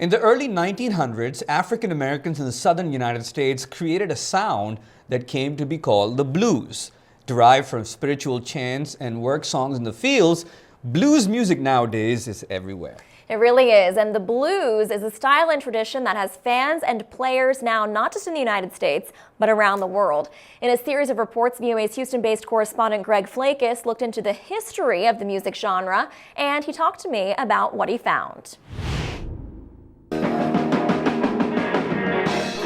In the early 1900s, African Americans in the southern United States created a sound that came to be called the blues. Derived from spiritual chants and work songs in the fields, blues music nowadays is everywhere. It really is, and the blues is a style and tradition that has fans and players now not just in the United States, but around the world. In a series of reports, VOA's Houston-based correspondent Flakus looked into the history of the music genre, and he talked to me about what he found.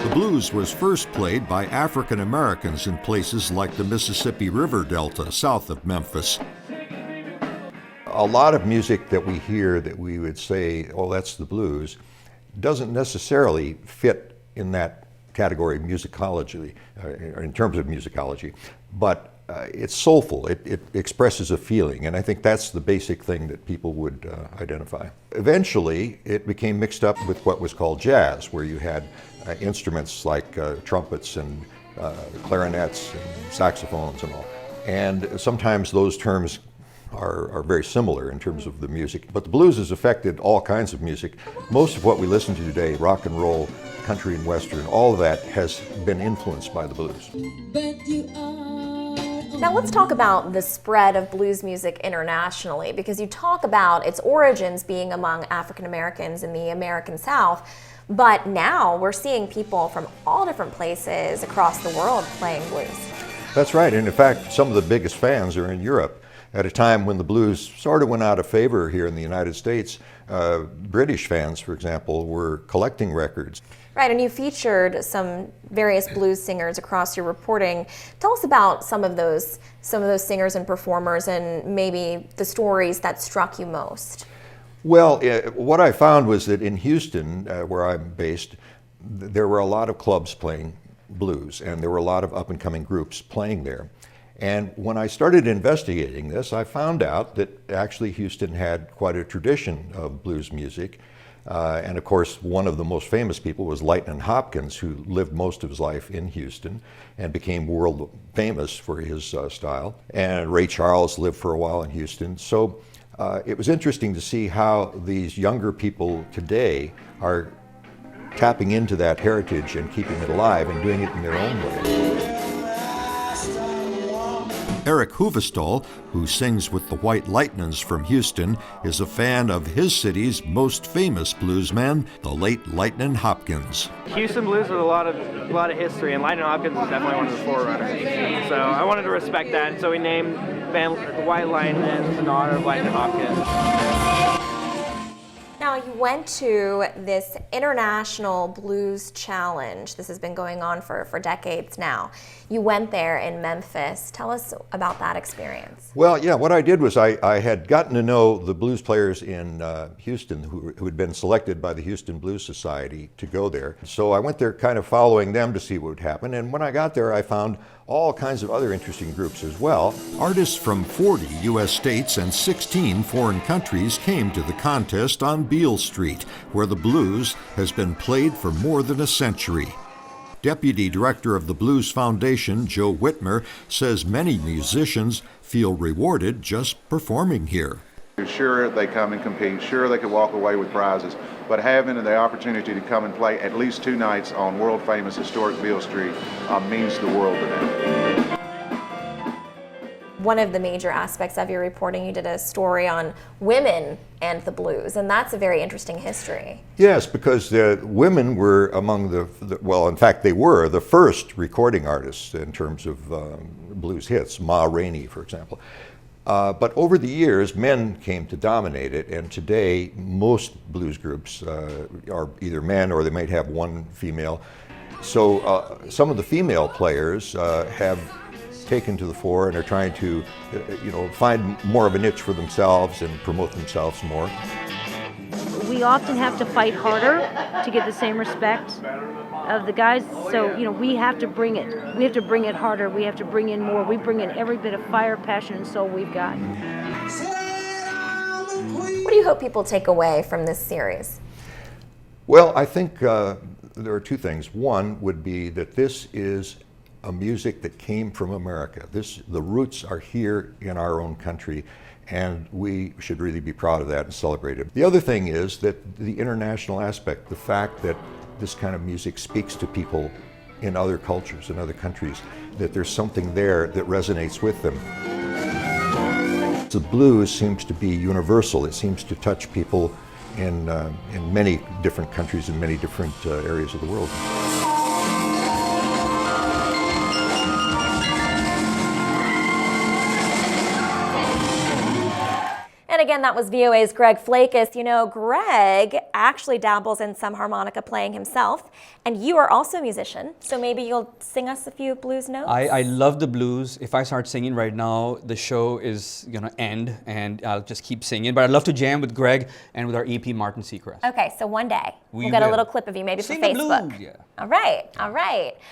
The blues was first played by African Americans in places like the Mississippi River Delta south of Memphis. A lot of music that we hear that we would say, oh, that's the blues, doesn't necessarily fit in that category of musicology, in terms of musicology, but it's soulful. It expresses a feeling, and I think that's the basic thing that people would identify. Eventually, it became mixed up with what was called jazz, where you had instruments like trumpets and clarinets and saxophones and all. And sometimes those terms are very similar in terms of the music. But the blues has affected all kinds of music. Most of what we listen to today, rock and roll, country and western, all of that has been influenced by the blues. Now let's talk about the spread of blues music internationally, because you talk about its origins being among African Americans in the American South, but now we're seeing people from all different places across the world playing blues. That's right, and in fact, some of the biggest fans are in Europe. At a time when the blues sort of went out of favor here in the United States, British fans, for example, were collecting records. Right, and you featured some various blues singers across your reporting. Tell us about some of those singers and performers, and maybe the stories that struck you most. Well, what I found was that in Houston, where I'm based, there were a lot of clubs playing blues, and there were a lot of up-and-coming groups playing there. And when I started investigating this, I found out that actually Houston had quite a tradition of blues music. And of course, one of the most famous people was Lightnin' Hopkins, who lived most of his life in Houston and became world famous for his style. And Ray Charles lived for a while in Houston. So it was interesting to see how these younger people today are tapping into that heritage and keeping it alive and doing it in their own way. Eric Huvestal, who sings with the White Lightnings from Houston, is a fan of his city's most famous bluesman, the late Lightnin' Hopkins. Houston blues has a lot of history, and Lightnin' Hopkins is definitely one of the forerunners. So I wanted to respect that, and so we named the White Lightnings in honor of Lightnin' Hopkins. Now, you went to this International Blues Challenge. This has been going on for decades now. You went there in Memphis. Tell us about that experience. Well, yeah, what I did was I had gotten to know the blues players in Houston who had been selected by the Houston Blues Society to go there. So I went there kind of following them to see what would happen. And when I got there, I found all kinds of other interesting groups as well. Artists from 40 U.S. states and 16 foreign countries came to the contest on Beale Street, where the blues has been played for more than a century. Deputy Director of the Blues Foundation, Joe Whitmer, says many musicians feel rewarded just performing here. Sure, they come and compete. Sure, they could walk away with prizes. But having the opportunity to come and play at least 2 nights on world-famous historic Beale Street means the world to them. One of the major aspects of your reporting, you did a story on women and the blues, and that's a very interesting history. Yes, because the women were among well, in fact, they were the first recording artists in terms of blues hits, Ma Rainey, for example. But over the years, men came to dominate it, and today most blues groups are either men or they might have one female. So some of the female players have taken to the fore and are trying to, find more of a niche for themselves and promote themselves more. We often have to fight harder to get the same respect of the guys, so we have to bring it. We have to bring it harder. We have to bring in more. We bring in every bit of fire, passion, and soul we've got. What do you hope people take away from this series? Well, I think there are 2 things. One would be that this is a music that came from America. The roots are here in our own country, And we should really be proud of that and celebrate it. The other thing is that the international aspect, the fact that this kind of music speaks to people in other cultures, in other countries, that there's something there that resonates with them. The blues seems to be universal. It seems to touch people in many different countries, in many different areas of the world. And again, that was VOA's Greg Flakus. You know, Greg actually dabbles in some harmonica playing himself, and you are also a musician, so maybe you'll sing us a few blues notes? I love the blues. If I start singing right now, the show is going to end, and I'll just keep singing. But I'd love to jam with Greg and with our EP, Martin Seacrest. Okay, so one day, We we'll get a will. little clip of you, maybe Sing for the Facebook. blues, yeah. All right, all right.